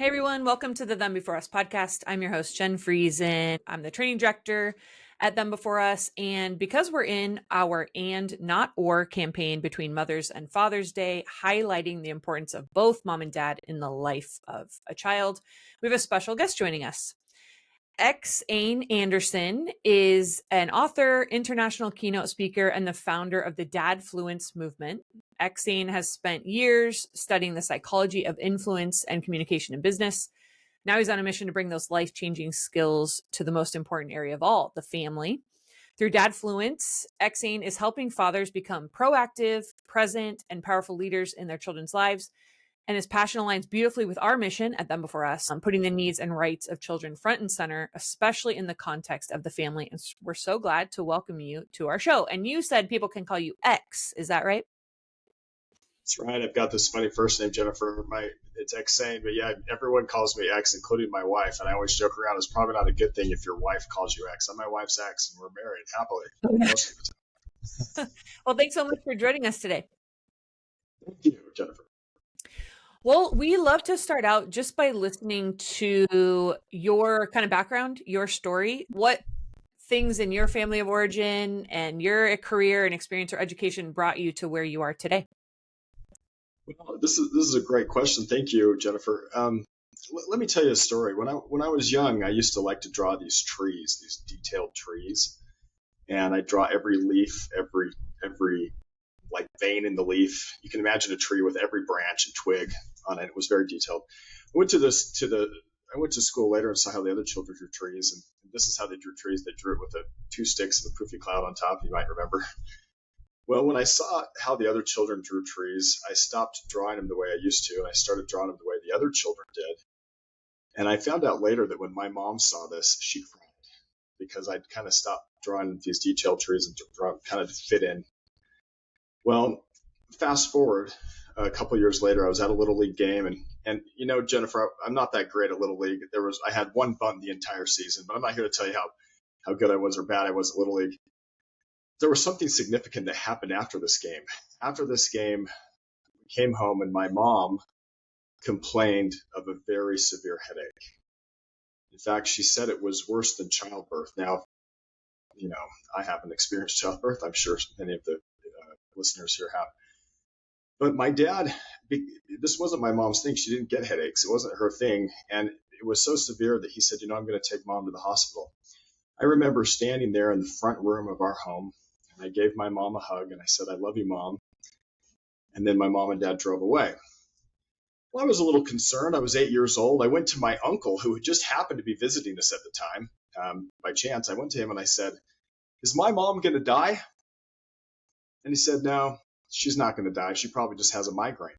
Hey everyone, welcome to the Them Before Us podcast. I'm your host, Jenn. I'm the training director at Them Before Us. And because we're in our and not or campaign between Mother's and Father's Day, highlighting the importance of both mom and dad in the life of a child, we have a special guest joining us. EksAyn Anderson is an author, international keynote speaker, and the founder of the Dadfluence movement. EksAyn has spent years studying the psychology of influence and communication in business. Now he's on a mission to bring those life-changing skills to the most important area of all, the family. Through Dadfluence, EksAyn is helping fathers become proactive, present, and powerful leaders in their children's lives. And his passion aligns beautifully with our mission at Them Before Us, putting the needs and rights of children front and center, especially in the context of the family. And we're so glad to welcome you to our show. And you said people can call you X. Is that right? That's right. I've got this funny first name, Jennifer. It's EksAyn, but yeah, everyone calls me X, including my wife. And I always joke around, it's probably not a good thing if your wife calls you X. I'm my wife's X, and we're married happily most of the time. Well, thanks so much for joining us today. Thank you, Jennifer. Well, we love to start out just by listening to your kind of background, your story, what things in your family of origin and your career and experience or education brought you to where you are today. Well, this is a great question. Thank you, Jennifer. Let me tell you a story. When I was young, I used to like to draw these trees, these detailed trees, and I draw every leaf, every like vein in the leaf. You can imagine a tree with every branch and twig on it. It was very detailed. I went to school later and saw how the other children drew trees, and this is how they drew trees. They drew it with two sticks and a poofy cloud on top. You might remember. Well, when I saw how the other children drew trees, I stopped drawing them the way I used to, and I started drawing them the way the other children did. And I found out later that when my mom saw this, she cried because I'd kind of stopped drawing these detailed trees and kind of fit in. Well, fast forward a couple of years later, I was at a Little League game, and you know, Jennifer, I'm not that great at Little League. I had one bunt the entire season, but I'm not here to tell you how good I was or bad I was at Little League. There was something significant that happened after this game. After this game, I came home and my mom complained of a very severe headache. In fact, she said it was worse than childbirth. Now, you know, I haven't experienced childbirth. I'm sure many of the listeners here have. But my dad, this wasn't my mom's thing. She didn't get headaches. It wasn't her thing. And it was so severe that he said, you know, I'm going to take mom to the hospital. I remember standing there in the front room of our home, and I gave my mom a hug, and I said, I love you, Mom. And then my mom and dad drove away. Well, I was a little concerned. I was 8 years old. I went to my uncle, who just happened to be visiting us at the time. By chance, I went to him and I said, is my mom going to die? And he said, no, she's not going to die. She probably just has a migraine.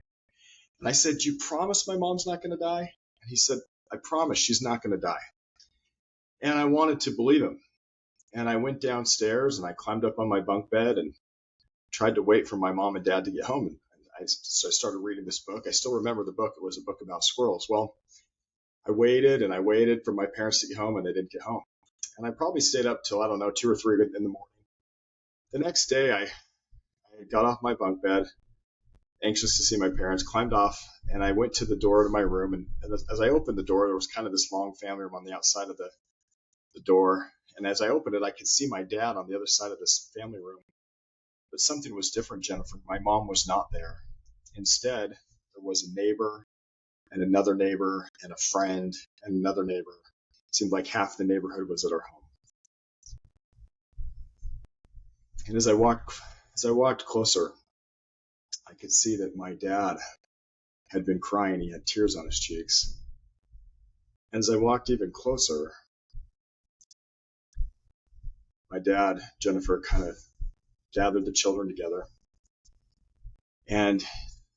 And I said, you promise my mom's not going to die? And he said, I promise she's not going to die. And I wanted to believe him. And I went downstairs and I climbed up on my bunk bed and tried to wait for my mom and dad to get home. And so I started reading this book. I still remember the book. It was a book about squirrels. Well, I waited and I waited for my parents to get home, and they didn't get home. And I probably stayed up till, 2 or 3 in the morning. The next day, I got off my bunk bed, anxious to see my parents, climbed off, and I went to the door to my room. And as I opened the door, there was kind of this long family room on the outside of the door. And as I opened it, I could see my dad on the other side of this family room. But something was different, Jennifer. My mom was not there. Instead, there was a neighbor and another neighbor and a friend and another neighbor. It seemed like half the neighborhood was at our home. And as I walked closer, I could see that my dad had been crying. He had tears on his cheeks. And as I walked even closer, my dad, Jennifer, kind of gathered the children together, and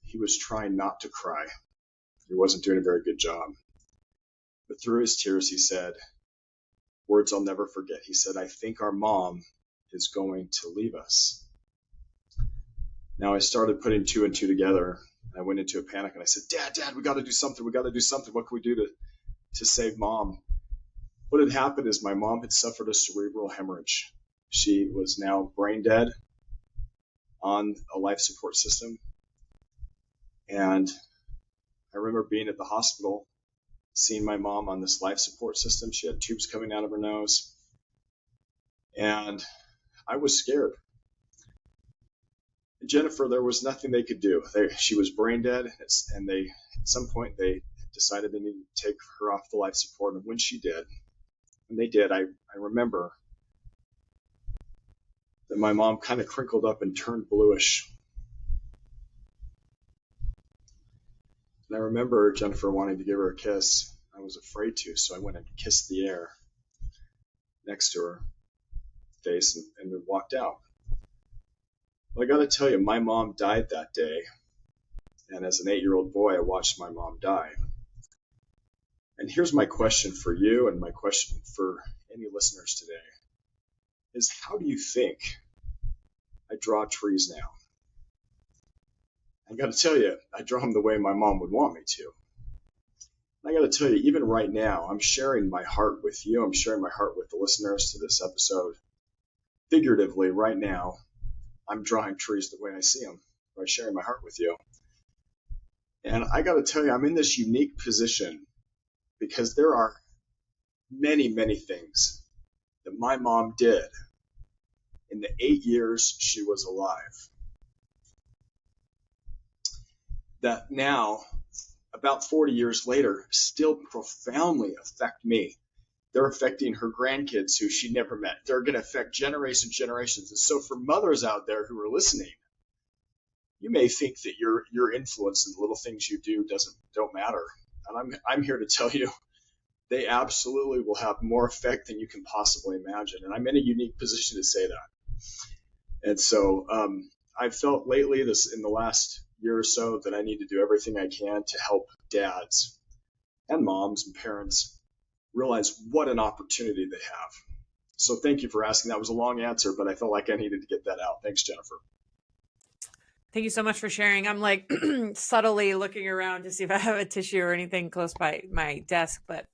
he was trying not to cry. He wasn't doing a very good job. But through his tears, he said, words I'll never forget. He said, I think our mom is going to leave us. Now I started putting two and two together. I went into a panic and I said, Dad, we got to do something. We got to do something. What can we do to save mom? What had happened is my mom had suffered a cerebral hemorrhage. She was now brain dead, on a life support system. And I remember being at the hospital seeing my mom on this life support system. She had tubes coming out of her nose, and I was scared. Jennifer, there was nothing they could do. She was brain dead, and at some point they decided they needed to take her off the life support. And when they did, I remember that my mom kind of crinkled up and turned bluish. And I remember Jennifer wanting to give her a kiss. I was afraid to, so I went and kissed the air next to her face and we walked out. Well, I got to tell you, my mom died that day. And as an 8-year-old boy, I watched my mom die. And here's my question for you, and my question for any listeners today is, how do you think I draw trees now? I got to tell you, I draw them the way my mom would want me to. And I got to tell you, even right now, I'm sharing my heart with you. I'm sharing my heart with the listeners to this episode. Figuratively, right now, I'm drawing trees the way I see them by sharing my heart with you. And I got to tell you, I'm in this unique position because there are many, many things that my mom did in the 8 years she was alive that now, about 40 years later, still profoundly affect me. They're affecting her grandkids who she never met. They're going to affect generations. And so for mothers out there who are listening, you may think that your influence and the little things you do don't matter. And I'm here to tell you, they absolutely will have more effect than you can possibly imagine. And I'm in a unique position to say that. And so I've felt lately, in the last year or so, that I need to do everything I can to help dads and moms and parents realize what an opportunity they have. So thank you for asking. That was a long answer, but I felt like I needed to get that out. Thanks, Jennifer. Thank you so much for sharing. I'm like subtly looking around to see if I have a tissue or anything close by my desk, but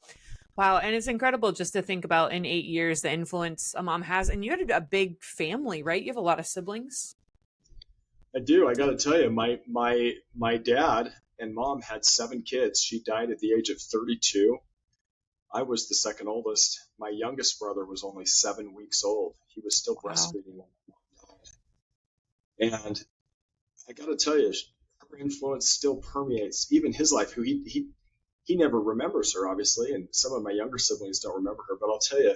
wow. And it's incredible just to think about in 8 years, the influence a mom has. And you had a big family, right? You have a lot of siblings. I do. I got to tell you, my dad and mom had 7 kids. She died at the age of 32. I was the second oldest. My youngest brother was only 7 weeks old. He was still breastfeeding when my mom died. And I got to tell you, her influence still permeates even his life. Who he never remembers her, obviously, and some of my younger siblings don't remember her. But I'll tell you,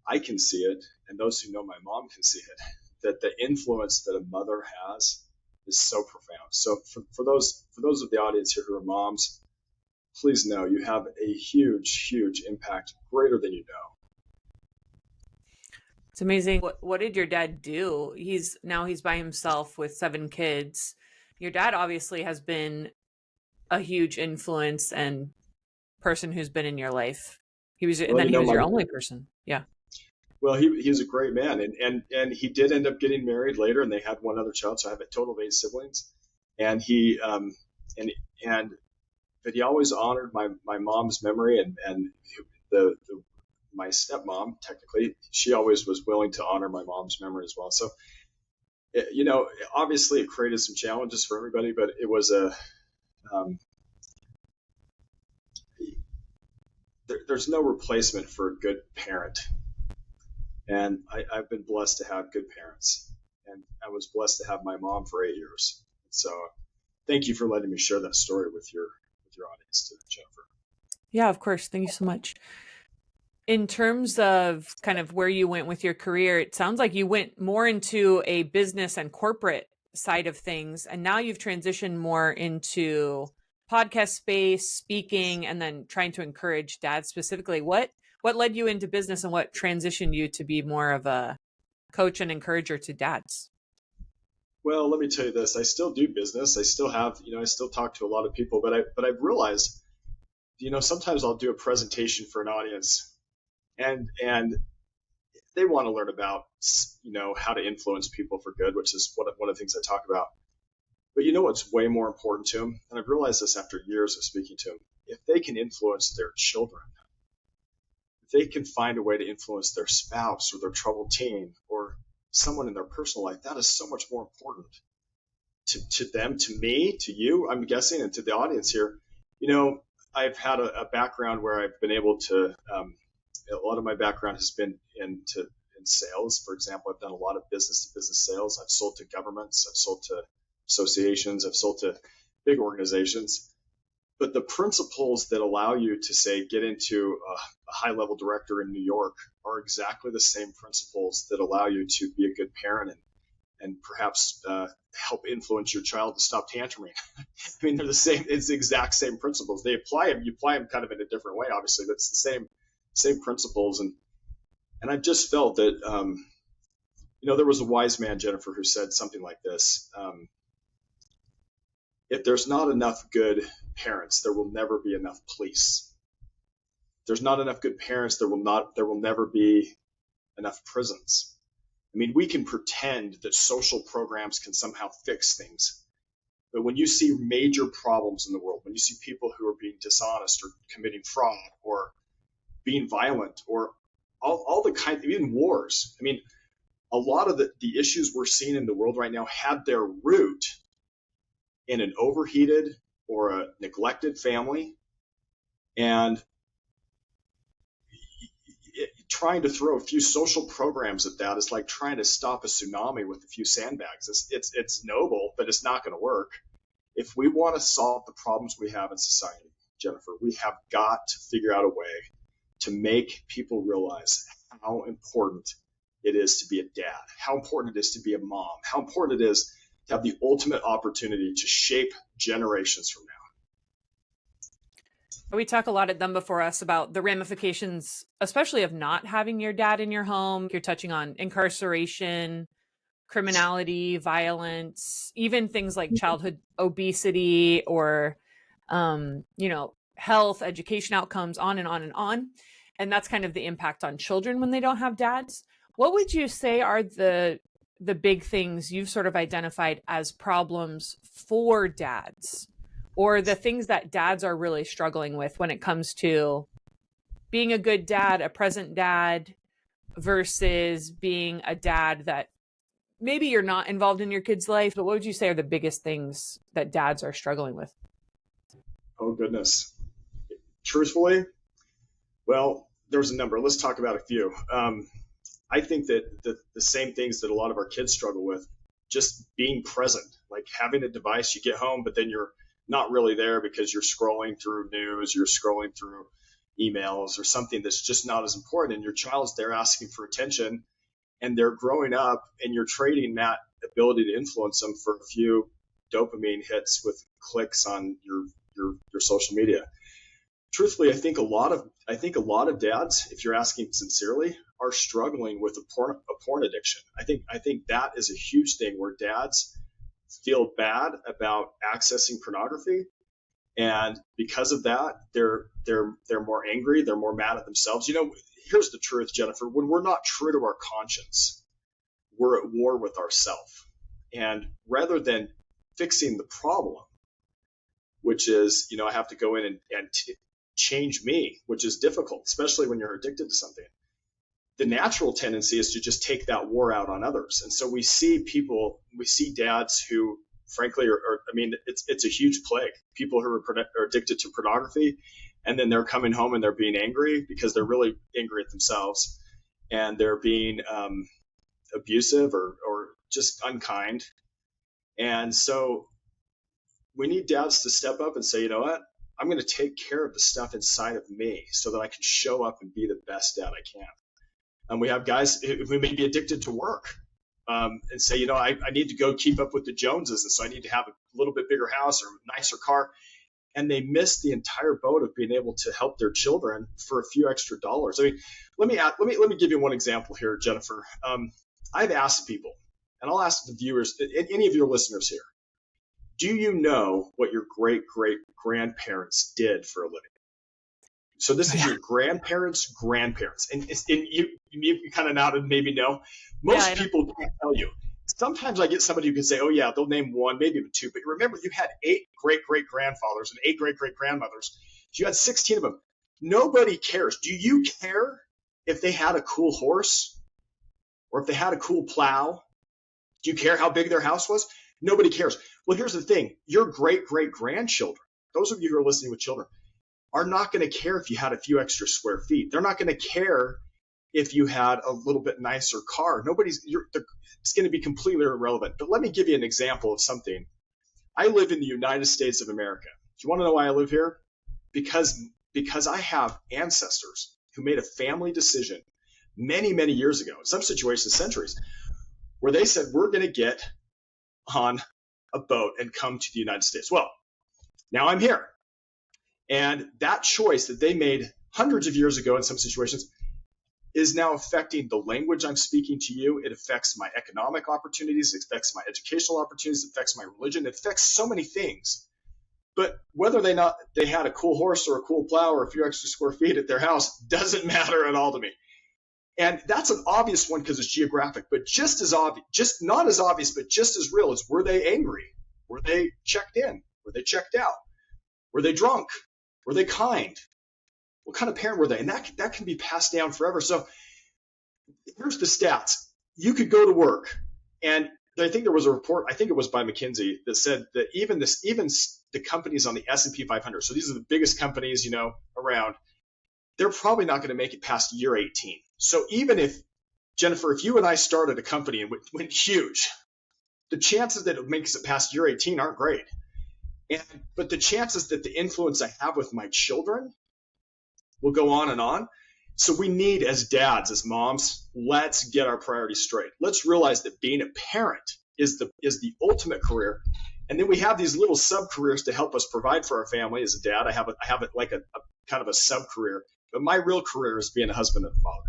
I can see it, and those who know my mom can see it. That the influence that a mother has is so profound. So for those of the audience here who are moms, please know you have a huge, huge impact, greater than you know. It's amazing. What did your dad do? He's by himself with 7 kids. Your dad obviously has been a huge influence and person who's been in your life. He was your only person. Yeah. Well, he's a great man, and he did end up getting married later, and they had one other child. So I have a total of 8 siblings, and but he always honored my mom's memory, and my stepmom, technically, she always was willing to honor my mom's memory as well. So, obviously it created some challenges for everybody, but it was there's no replacement for a good parent. And I've been blessed to have good parents, and I was blessed to have my mom for 8 years. So thank you for letting me share that story with your audience today, Jennifer. Yeah, of course. Thank you so much. In terms of kind of where you went with your career, it sounds like you went more into a business and corporate side of things, and now you've transitioned more into podcast space, speaking, and then trying to encourage dads specifically. What led you into business, and what transitioned you to be more of a coach and encourager to dads? Well, let me tell you this. I still do business. I still have, I still talk to a lot of people, but I've realized, sometimes I'll do a presentation for an audience and they want to learn about, how to influence people for good, which is one of the things I talk about. But what's way more important to them? And I've realized this after years of speaking to them. If they can influence their children, if they can find a way to influence their spouse or their troubled teen or someone in their personal life, that is so much more important to them, to me, to you, I'm guessing, and to the audience here. I've had a background where I've been able to. A lot of my background has been in sales. For example, I've done a lot of business to business sales. I've sold to governments. I've sold to associations. I've sold to big organizations. But the principles that allow you to, say, get into a high level director in New York are exactly the same principles that allow you to be a good parent and perhaps help influence your child to stop tantruming. I mean, they're the same. It's the exact same principles. They apply them. You apply them kind of in a different way, obviously, but it's the same principles. And I've just felt that, there was a wise man, Jennifer, who said something like this. If there's not enough good parents, there will never be enough police. If there's not enough good parents, there will never be enough prisons. I mean, we can pretend that social programs can somehow fix things. But when you see major problems in the world, when you see people who are being dishonest or committing fraud or being violent or all the kind, even wars. I mean, a lot of the issues we're seeing in the world right now had their root in an overheated or a neglected family, and trying to throw a few social programs at that is like trying to stop a tsunami with a few sandbags. It's noble, but it's not going to work. If we want to solve the problems we have in society, Jennifer, we have got to figure out a way to make people realize how important it is to be a dad, how important it is to be a mom, how important it is to have the ultimate opportunity to shape generations from now. We talk a lot at Them Before Us about the ramifications, especially of not having your dad in your home. You're touching on incarceration, criminality, violence, even things like childhood obesity or, health, education outcomes, on and on and on. And that's kind of the impact on children when they don't have dads. What would you say are the big things you've sort of identified as problems for dads, or the things that dads are really struggling with when it comes to being a good dad, a present dad, versus being a dad that maybe you're not involved in your kid's life, but what would you say are the biggest things that dads are struggling with? Oh, goodness. Truthfully, well, there's a number. Let's talk about a few. I think that the same things that a lot of our kids struggle with, just being present, like having a device, you get home, but then you're not really there because you're scrolling through news, you're scrolling through emails or something that's just not as important. And your child's there asking for attention, and they're growing up, and you're trading that ability to influence them for a few dopamine hits with clicks on your social media. Truthfully, I think a lot of dads, if you're asking sincerely, are struggling with a porn addiction. I think that is a huge thing where dads feel bad about accessing pornography, and because of that, they're more angry, they're more mad at themselves. Here's the truth, Jennifer. When we're not true to our conscience, we're at war with ourselves. And rather than fixing the problem, which is, I have to go in and change me, which is difficult, especially when you're addicted to something. The natural tendency is to just take that war out on others. And so we see dads who, frankly, it's a huge plague. People who are addicted to pornography, and then they're coming home and they're being angry because they're really angry at themselves, and they're being abusive or just unkind. And so we need dads to step up and say, you know what? I'm going to take care of the stuff inside of me so that I can show up and be the best dad I can. And we have guys who may be addicted to work and say, I need to go keep up with the Joneses, and so I need to have a little bit bigger house or a nicer car. And they miss the entire boat of being able to help their children for a few extra dollars. I mean, let me give you one example here, Jennifer. I've asked people, and I'll ask the viewers, any of your listeners here, do you know what your great-great-grandparents did for a living? So this is your grandparents' grandparents. And you kind of nodded, maybe no. Most people can't tell you. Sometimes I get somebody who can say, oh, yeah, they'll name one, maybe even two. But remember, you had 8 great-great-grandfathers and 8 great-great-grandmothers. So you had 16 of them. Nobody cares. Do you care if they had a cool horse or if they had a cool plow? Do you care how big their house was? Nobody cares. Well, here's the thing. Your great-great-grandchildren, those of you who are listening with children, are not going to care if you had a few extra square feet. They're not going to care if you had a little bit nicer car. It's going to be completely irrelevant. But let me give you an example of something. I live in the United States of America. Do you want to know why I live here? Because I have ancestors who made a family decision many, many years ago, in some situations, centuries, where they said, we're going to get on a boat and come to the United States. Well, now I'm here. And that choice that they made hundreds of years ago in some situations is now affecting the language I'm speaking to you. It affects my economic opportunities. It affects my educational opportunities. It affects my religion. It affects so many things. But whether they had a cool horse or a cool plow or a few extra square feet at their house doesn't matter at all to me. And that's an obvious one because it's geographic, but just as obvious, just not as obvious, but just as real is, were they angry? Were they checked in? Were they checked out? Were they drunk? Were they kind? What kind of parent were they? And that can be passed down forever. So here's the stats. You could go to work, and I think there was a report, I think it was by McKinsey, that said that even the companies on the S&P 500, so these are the biggest companies, around, they're probably not going to make it past year 18. So even if, Jennifer, if you and I started a company and went huge, the chances that it makes it past year 18 aren't great. But the chances that the influence I have with my children will go on and on. So we need, as dads, as moms, let's get our priorities straight. Let's realize that being a parent is the ultimate career. And then we have these little sub-careers to help us provide for our family. As a dad, I have it like a kind of a sub-career. But my real career is being a husband and a father.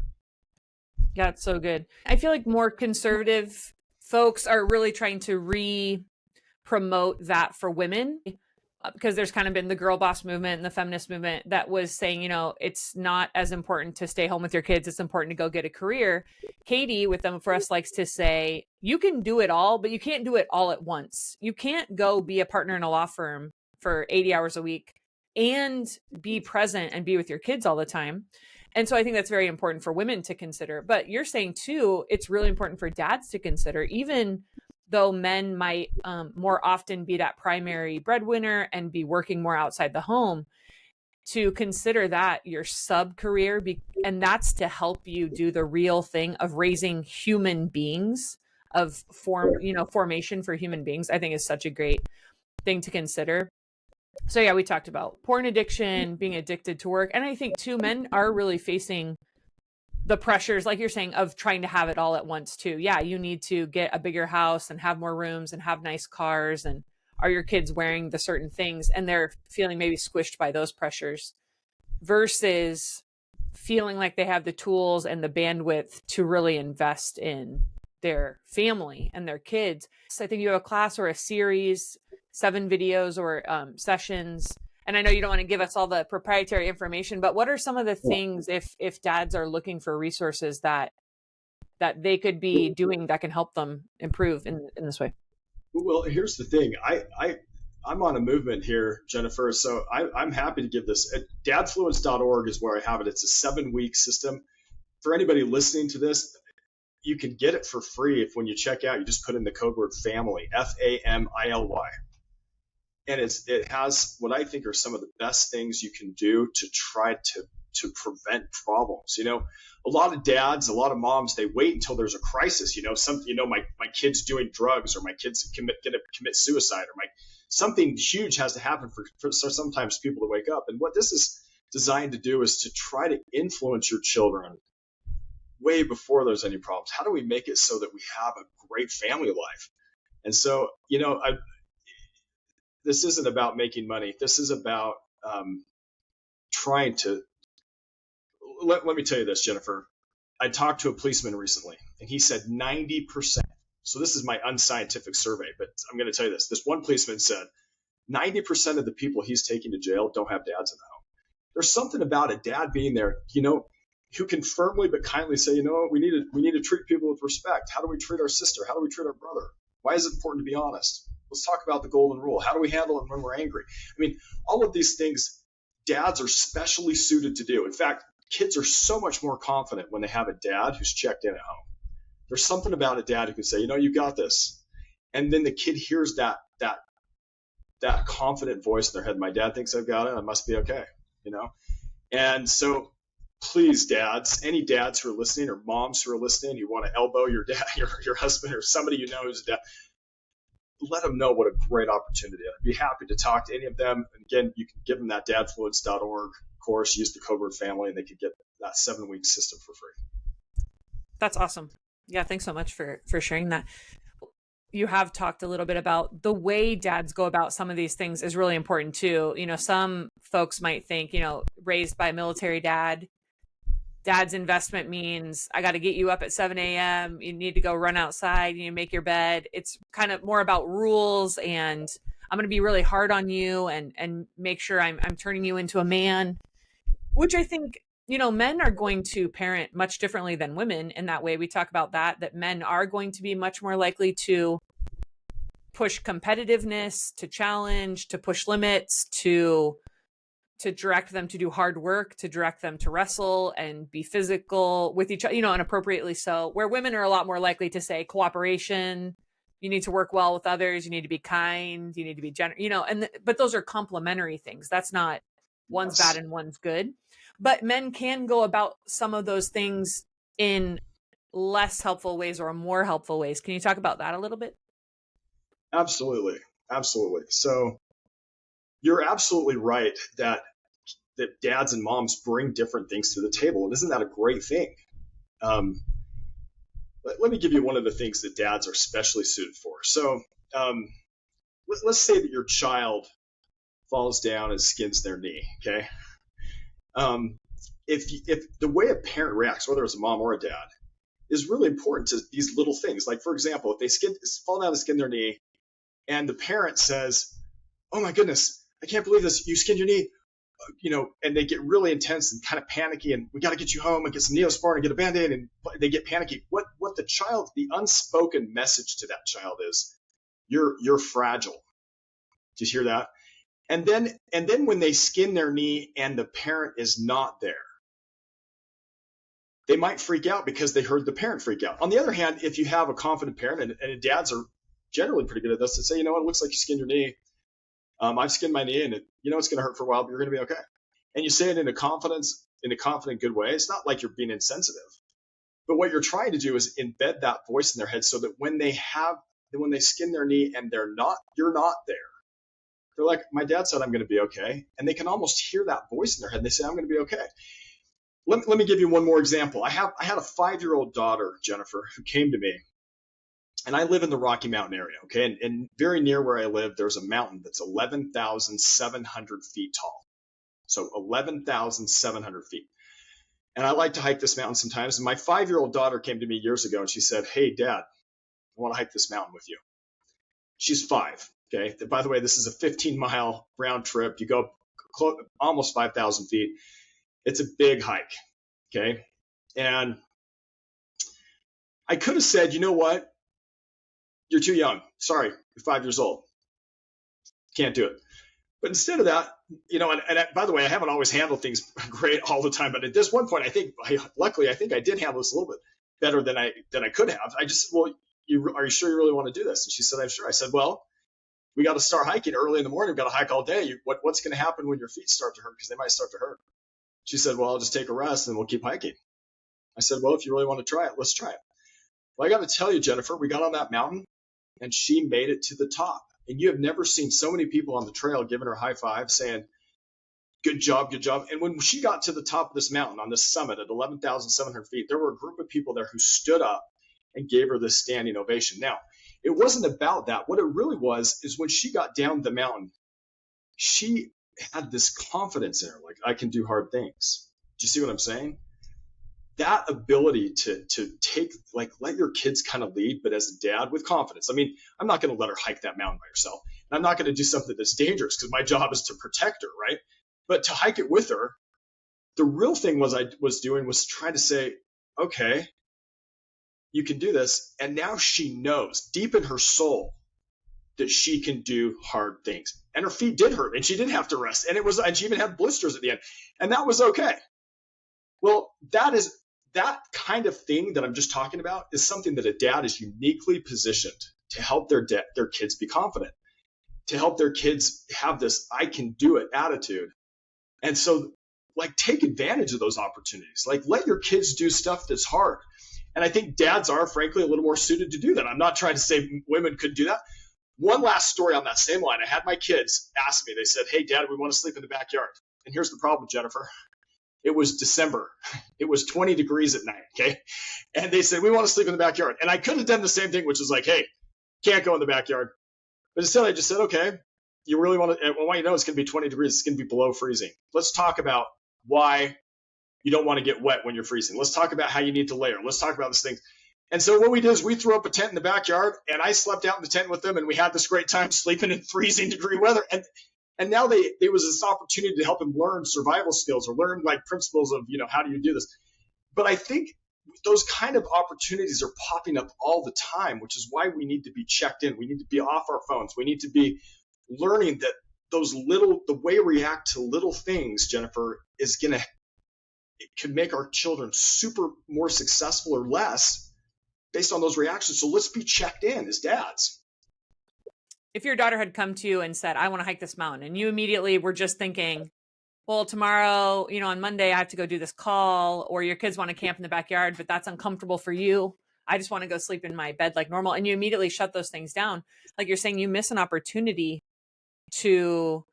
Yeah, it's so good. I feel like more conservative folks are really trying to promote that for women, because there's kind of been the girl boss movement and the feminist movement that was saying, it's not as important to stay home with your kids. It's important to go get a career. Katie with Them For Us likes to say, you can do it all, but you can't do it all at once. You can't go be a partner in a law firm for 80 hours a week and be present and be with your kids all the time. And so I think that's very important for women to consider. But you're saying too, it's really important for dads to consider, even though men might more often be that primary breadwinner and be working more outside the home, to consider that your sub career, and that's to help you do the real thing of raising human beings, of formation for human beings. I think is such a great thing to consider. So yeah, we talked about porn addiction, being addicted to work. And I think too, men are really facing the pressures, like you're saying, of trying to have it all at once too. Yeah, you need to get a bigger house and have more rooms and have nice cars. And are your kids wearing the certain things? And they're feeling maybe squished by those pressures versus feeling like they have the tools and the bandwidth to really invest in their family and their kids. So I think you have a class or a series, 7 videos or sessions. And I know you don't want to give us all the proprietary information, but what are some of the things if dads are looking for resources that they could be doing that can help them improve in this way? Well, here's the thing. I'm on a movement here, Jennifer. So I'm happy to give this. At dadfluence.org is where I have it. It's a 7-week system. For anybody listening to this, you can get it for free if when you check out, you just put in the code word family, FAMILY. And it has what I think are some of the best things you can do to try to prevent problems. A lot of dads, a lot of moms, they wait until there's a crisis. My kid's doing drugs, or my kid's gonna commit suicide, or something huge has to happen for sometimes people to wake up. And what this is designed to do is to try to influence your children way before there's any problems. How do we make it so that we have a great family life? And so, this isn't about making money. This is about trying to. Let me tell you this, Jennifer. I talked to a policeman recently, and he said 90%. So this is my unscientific survey, but I'm going to tell you this. This one policeman said 90% of the people he's taking to jail don't have dads in the home. There's something about a dad being there, who can firmly but kindly say, we need to treat people with respect. How do we treat our sister? How do we treat our brother? Why is it important to be honest? Let's talk about the golden rule. How do we handle it when we're angry? All of these things, dads are specially suited to do. In fact, kids are so much more confident when they have a dad who's checked in at home. There's something about a dad who can say, you got this. And then the kid hears that confident voice in their head. My dad thinks I've got it. I must be okay. you know? And so please, dads, any dads who are listening or moms who are listening, you want to elbow your dad, your husband or somebody you know who's a dad, let them know what a great opportunity. I'd be happy to talk to any of them. And again, you can give them that dadfluence.org course, use the code word family, and they could get that 7-week system for free. That's awesome. Yeah. Thanks so much for sharing that. You have talked a little bit about the way dads go about some of these things is really important too. You know, some folks might think, you know, raised by a military dad's investment means I got to get you up at 7 a.m. You need to go run outside, you make your bed. It's kind of more about rules, and I'm going to be really hard on you and make sure I'm turning you into a man, which I think, you know, men are going to parent much differently than women in that way. We talk about that men are going to be much more likely to push competitiveness, to challenge, to push limits, to direct them to do hard work, to direct them to wrestle and be physical with each other, you know, and appropriately so, where women are a lot more likely to say cooperation, you need to work well with others, you need to be kind, you need to be generous, you know, but those are complementary things. That's not one's bad and one's good. But men can go about some of those things in less helpful ways or more helpful ways. Can you talk about that a little bit? Absolutely. Absolutely. So you're absolutely right that dads and moms bring different things to the table. And isn't that a great thing? Let me give you one of the things that dads are specially suited for. So let's say that your child falls down and skins their knee, okay? If the way a parent reacts, whether it's a mom or a dad, is really important to these little things. Like, for example, if they fall down and skin their knee, and the parent says, "Oh my goodness, I can't believe this, you skinned your knee," you know, and they get really intense and kind of panicky, and we got to get you home and get some Neosporin and get a Band-Aid, and they get panicky. What the unspoken message to that child is, you're fragile. Did you hear that? And then when they skin their knee and the parent is not there, they might freak out because they heard the parent freak out. On the other hand, if you have a confident parent, and dads are generally pretty good at this, to say, you know what, it looks like you skinned your knee. I've skinned my knee, and you know it's going to hurt for a while, but you're going to be okay. And you say it in a confident, good way. It's not like you're being insensitive, but what you're trying to do is embed that voice in their head so that when they skin their knee and you're not there, they're like, my dad said I'm going to be okay, and they can almost hear that voice in their head. And they say, I'm going to be okay. Let me give you one more example. I had a 5-year-old daughter, Jennifer, who came to me. And I live in the Rocky Mountain area, okay? And very near where I live, there's a mountain that's 11,700 feet tall. So 11,700 feet. And I like to hike this mountain sometimes. And my 5-year-old daughter came to me years ago, and she said, "Hey, Dad, I want to hike this mountain with you." She's 5, okay? By the way, this is a 15-mile round trip. You go almost 5,000 feet. It's a big hike, okay? And I could have said, you know what? You're too young. Sorry, you're 5 years old. Can't do it. But instead of that, you know, and by the way, I haven't always handled things great all the time. But at this one point, luckily, I think I did handle this a little bit better than I could have. I just, well, are you sure you really want to do this? And she said, I'm sure. I said, well, we got to start hiking early in the morning. We've got to hike all day. What's going to happen when your feet start to hurt? Because they might start to hurt. She said, well, I'll just take a rest and we'll keep hiking. I said, well, if you really want to try it, let's try it. Well, I got to tell you, Jennifer, we got on that mountain and she made it to the top. And you have never seen so many people on the trail giving her high five, saying, good job, good job. And when she got to the top of this mountain on this summit at 11,700 feet, there were a group of people there who stood up and gave her this standing ovation. Now, it wasn't about that. What it really was is when she got down the mountain, she had this confidence in her, like, I can do hard things. Do you see what I'm saying? That ability to take, like, let your kids kind of lead, but as a dad with confidence. I mean, I'm not going to let her hike that mountain by herself. And I'm not going to do something that's dangerous because my job is to protect her, right? But to hike it with her, the real thing I was trying to say, okay, you can do this. And now she knows deep in her soul that she can do hard things. And her feet did hurt and she did have to rest. And she even had blisters at the end. And that was okay. Well, that kind of thing that I'm just talking about is something that a dad is uniquely positioned to help their kids be confident, to help their kids have this I can do it attitude And so, like, take advantage of those opportunities. Like, let your kids do stuff that's hard. And I think dads are, frankly, a little more suited to do that. I'm not trying to say women couldn't do that. One last story on that same line. I had my kids ask me, they said, hey, Dad, we want to sleep in the backyard. And here's the problem, Jennifer. It was December. It was 20 degrees at night, okay? And they said, we want to sleep in the backyard. And I could have done the same thing, which is like, hey, can't go in the backyard. But instead, I just said, okay, you really want to, I want you to know it's going to be 20 degrees. It's going to be below freezing. Let's talk about why you don't want to get wet when you're freezing. Let's talk about how you need to layer. Let's talk about this thing. And so what we did is we threw up a tent in the backyard, and I slept out in the tent with them, and we had this great time sleeping in freezing degree weather. And now there was this opportunity to help them learn survival skills or learn like principles of, how do you do this? But I think those kind of opportunities are popping up all the time, which is why we need to be checked in. We need to be off our phones. We need to be learning that the way we react to little things, Jennifer, it can make our children super more successful or less based on those reactions. So let's be checked in as dads. If your daughter had come to you and said, I want to hike this mountain, and you immediately were just thinking, well, tomorrow, on Monday, I have to go do this call, or your kids want to camp in the backyard, but that's uncomfortable for you. I just want to go sleep in my bed like normal. And you immediately shut those things down. Like you're saying, you miss an opportunity to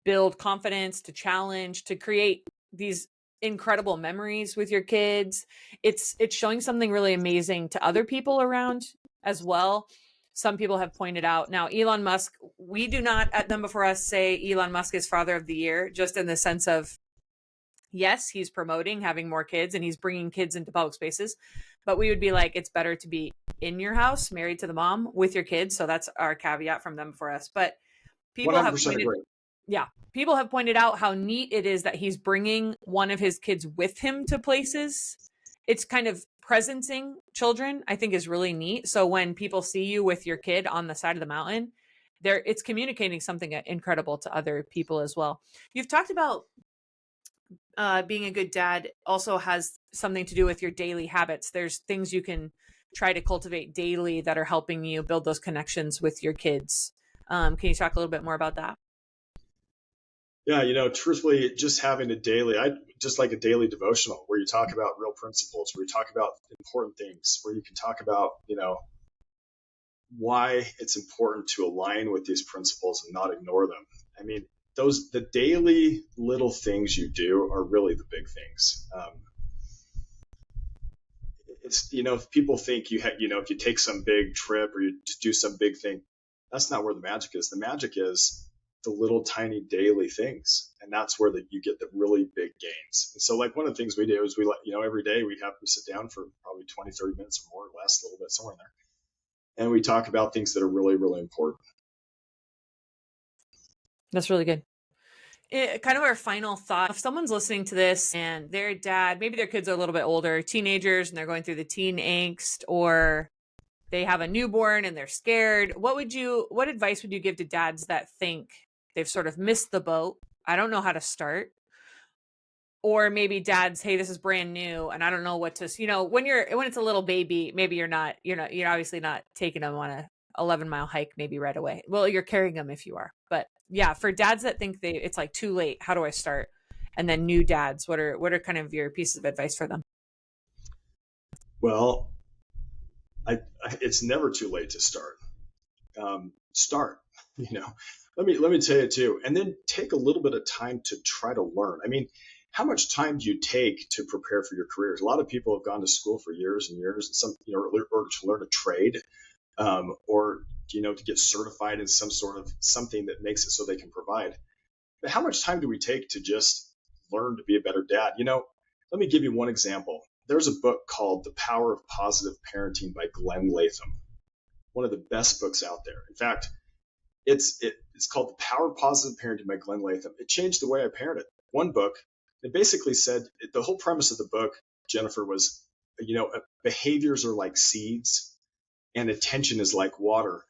build confidence, to challenge, to create these incredible memories with your kids. It's showing something really amazing to other people around as well. Some people have pointed out now, Elon Musk, we do not at Them Before Us say Elon Musk is father of the year, just in the sense of, yes, he's promoting having more kids and he's bringing kids into public spaces, but we would be like, it's better to be in your house, married to the mom with your kids. So that's our caveat from Them Before Us. But people have pointed, people have pointed out how neat it is that he's bringing one of his kids with him to places. It's kind of presencing children, I think, is really neat. So when people see you with your kid on the side of the mountain, it's communicating something incredible to other people as well. You've talked about being a good dad also has something to do with your daily habits. There's things you can try to cultivate daily that are helping you build those connections with your kids. Can you talk a little bit more about that? Yeah, truthfully, just having just like a daily devotional where you talk about real principles, where you talk about important things, where you can talk about, why it's important to align with these principles and not ignore them. I mean, the daily little things you do are really the big things. It's, if people think if you take some big trip or you do some big thing, that's not where the magic is. The magic is the little tiny daily things. And that's where you get the really big gains. And so like one of the things we do is we every day we sit down for probably 20, 30 minutes or more or less, a little bit somewhere in there. And we talk about things that are really, really important. That's really good. Kind of our final thought. If someone's listening to this and their dad, maybe their kids are a little bit older, teenagers, and they're going through the teen angst, or they have a newborn and they're scared, what advice would you give to dads that think they've sort of missed the boat? I don't know how to start. Or maybe dads, hey, this is brand new and I don't know what to, when it's a little baby, maybe you're obviously not taking them on a 11-mile hike, maybe right away. Well, you're carrying them if you are, but yeah, for dads that think it's like too late, how do I start? And then new dads, what are kind of your pieces of advice for them? Well, it's never too late to start. Start, let me tell you too, and then take a little bit of time to try to learn. I mean, how much time do you take to prepare for your careers? A lot of people have gone to school for years and years, and some, or to learn a trade, or to get certified in some sort of something that makes it so they can provide. But how much time do we take to just learn to be a better dad? Let me give you one example. There's a book called The Power of Positive Parenting by Glenn Latham. One of the best books out there. In fact, it's called The Power of Positive Parenting by Glenn Latham. It changed the way I parented. One book, it basically said, the whole premise of the book, Jennifer, was, behaviors are like seeds and attention is like water.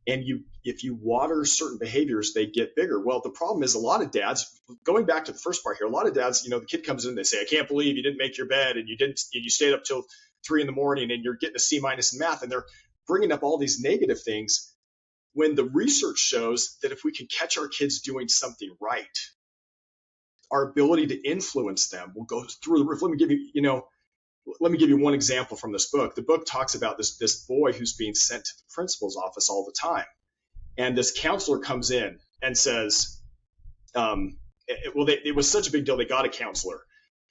And if you water certain behaviors, they get bigger. Well, the problem is a lot of dads, going back to the first part here, a lot of dads, the kid comes in, they say, I can't believe you didn't make your bed and you stayed up till 3 a.m. and you're getting a C- in math. And they're bringing up all these negative things when the research shows that if we can catch our kids doing something right, our ability to influence them will go through the roof. Let me give you one example from this book. The book talks about this boy who's being sent to the principal's office all the time. And this counselor comes in and says, it was such a big deal. They got a counselor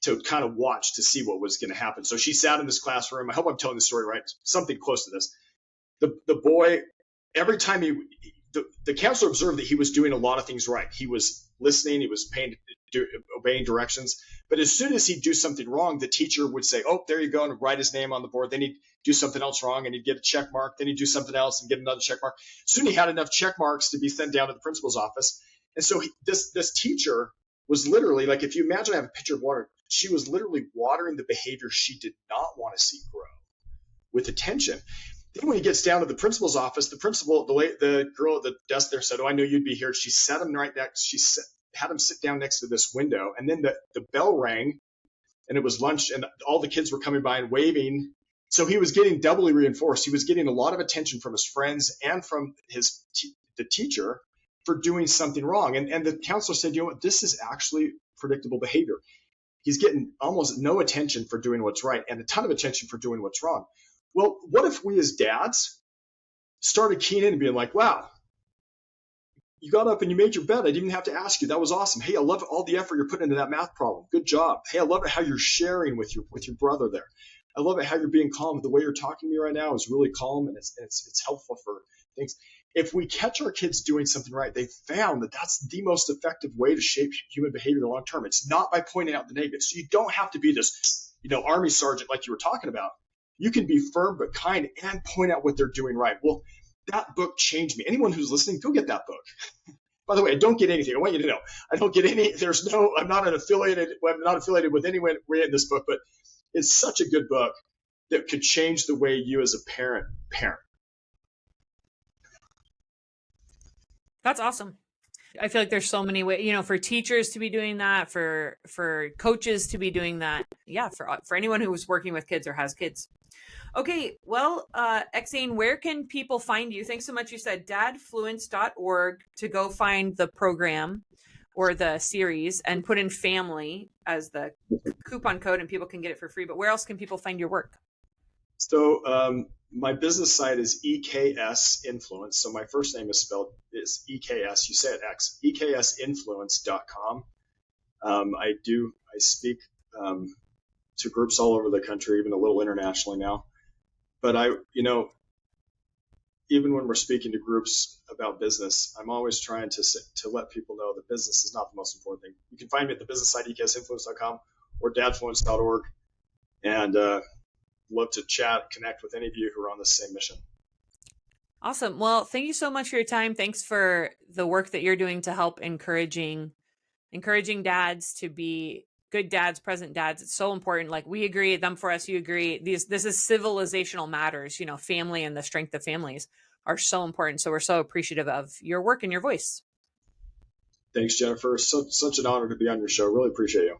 to kind of watch to see what was going to happen. So she sat in this classroom. I hope I'm telling the story right. Something close to this. The boy, every time the counselor observed that he was doing a lot of things right. He was listening. He was obeying directions. But as soon as he'd do something wrong, the teacher would say, "Oh, there you go," and write his name on the board. Then he'd do something else wrong, and he'd get a check mark. Then he'd do something else and get another check mark. Soon he had enough check marks to be sent down to the principal's office. And so this teacher was literally, like, if you imagine I have a pitcher of water, she was literally watering the behavior she did not want to see grow with attention. Then when he gets down to the principal's office, the principal, the girl at the desk there said, "Oh, I knew you'd be here." She sat him right next. Had him sit down next to this window. And then the bell rang, and it was lunch, and all the kids were coming by and waving. So he was getting doubly reinforced. He was getting a lot of attention from his friends and from the teacher for doing something wrong. And the counselor said, "You know what? This is actually predictable behavior. He's getting almost no attention for doing what's right and a ton of attention for doing what's wrong." Well, what if we as dads started keying in and being like, "Wow, you got up and you made your bed. I didn't even have to ask you. That was awesome. Hey, I love all the effort you're putting into that math problem. Good job. Hey, I love it how you're sharing with your brother there. I love it how you're being calm. The way you're talking to me right now is really calm, and it's helpful for things." If we catch our kids doing something right, they found that that's the most effective way to shape human behavior in the long term. It's not by pointing out the negatives. So you don't have to be this, army sergeant like you were talking about. You can be firm but kind and point out what they're doing right. Well, that book changed me. Anyone who's listening, go get that book. By the way, I don't get anything. I want you to know, I don't get any. I'm not affiliated with anyone in this book, but it's such a good book that could change the way you as a parent. That's awesome. I feel like there's so many ways, for teachers to be doing that, for coaches to be doing that. Yeah, for anyone who is working with kids or has kids. Okay, well, EksAyn, where can people find you? Thanks so much. You said dadfluence.org to go find the program or the series and put in family as the coupon code and people can get it for free. But where else can people find your work? So my business site is EKS Influence. So my first name is EKS. You say it X. EKSinfluence.com. I speak to groups all over the country, even a little internationally now. But even when we're speaking to groups about business, I'm always trying to let people know that business is not the most important thing. You can find me at the business site, EKSinfluence.com or dadfluence.org. And love to chat, connect with any of you who are on the same mission. Awesome. Well, thank you so much for your time. Thanks for the work that you're doing to help encouraging dads to be good dads, present dads. It's so important. Like we agree, them for us, you agree. This is civilizational matters. Family and the strength of families are so important. So we're so appreciative of your work and your voice. Thanks, Jennifer. Such an honor to be on your show. Really appreciate you.